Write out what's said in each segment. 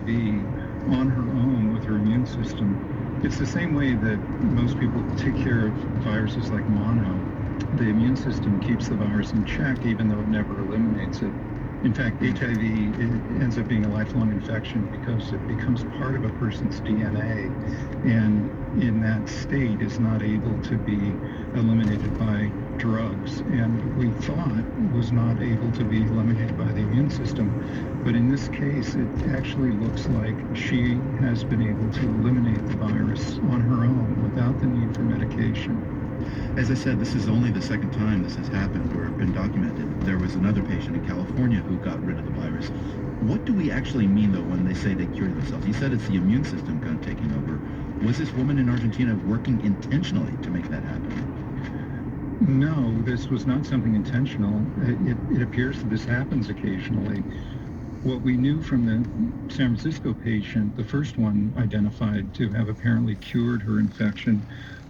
HIV on her own with her immune system. It's the same way that most people take care of viruses like mono. The immune system keeps the virus in check even though it never eliminates it. In fact, HIV ends up being a lifelong infection because it becomes part of a person's DNA, and in that state is not able to be eliminated by drugs, and we thought was not able to be eliminated by the immune system. But in this case, it actually looks like she has been able to eliminate the virus on her own without the need for medication. As I said, this is only the second time this has happened or been documented. There was another patient in California who got rid of the virus. What do we actually mean, though, when they say they cured themselves? You said it's the immune system kind of taking over. Was this woman in Argentina working intentionally to make that happen? No, this was not something intentional. It appears that this happens occasionally. What we knew from the San Francisco patient, the first one identified to have apparently cured her infection,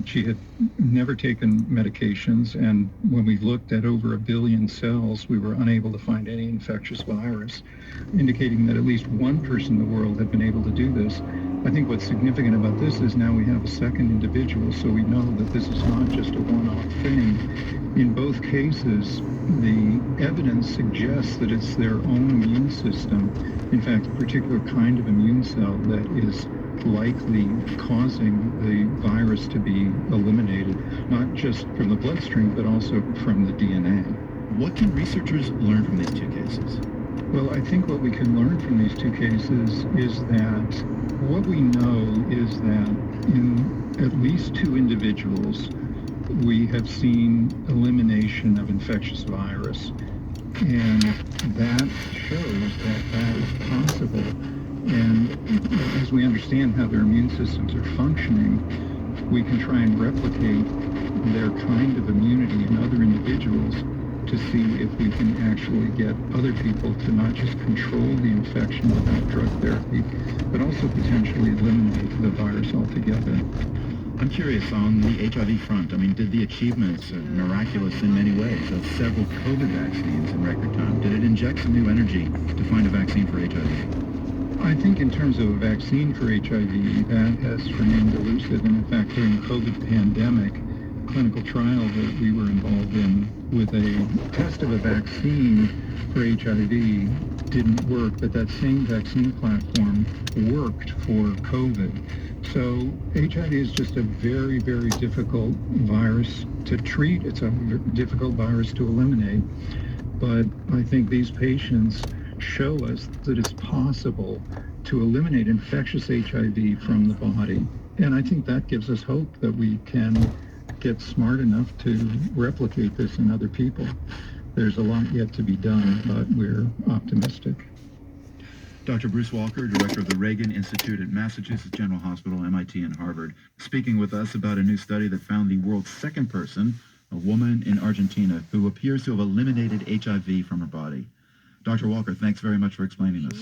she had never taken medications, and when we looked at over 1 billion cells, we were unable to find any infectious virus, indicating that at least one person in the world had been able to do this. I think what's significant about this is now we have a second individual, so we know that this is not just a one-off thing. In both cases, the evidence suggests that it's their own immune system, in fact, a particular kind of immune cell that is likely causing the virus to be eliminated, not just from the bloodstream, but also from the DNA. What can researchers learn from these two cases? Well, I think what we can learn from these two cases is that what we know is that in at least two individuals, we have seen elimination of infectious virus, and that shows that that is possible. And as we understand how their immune systems are functioning, we can try and replicate their kind of immunity in other individuals to see if we can actually get other people to not just control the infection without drug therapy, but also potentially eliminate the virus altogether. I'm curious, on the HIV front, did the achievements miraculous in many ways of several COVID vaccines in record time? Did it inject some new energy to find a vaccine for HIV? I think in terms of a vaccine for HIV, that has remained elusive. And in fact, during the COVID pandemic, clinical trial that we were involved in with a test of a vaccine for HIV didn't work, but that same vaccine platform worked for COVID. So HIV is just a very, very difficult virus to treat. It's a difficult virus to eliminate. But I think these patients show us that it's possible to eliminate infectious HIV from the body. And I think that gives us hope that we can get smart enough to replicate this in other people. There's a lot yet to be done, but we're optimistic. Dr. Bruce Walker, director of the Reagan Institute at Massachusetts General Hospital, MIT, and Harvard, speaking with us about a new study that found the world's second person, a woman in Argentina, who appears to have eliminated HIV from her body. Dr. Walker, thanks very much for explaining this.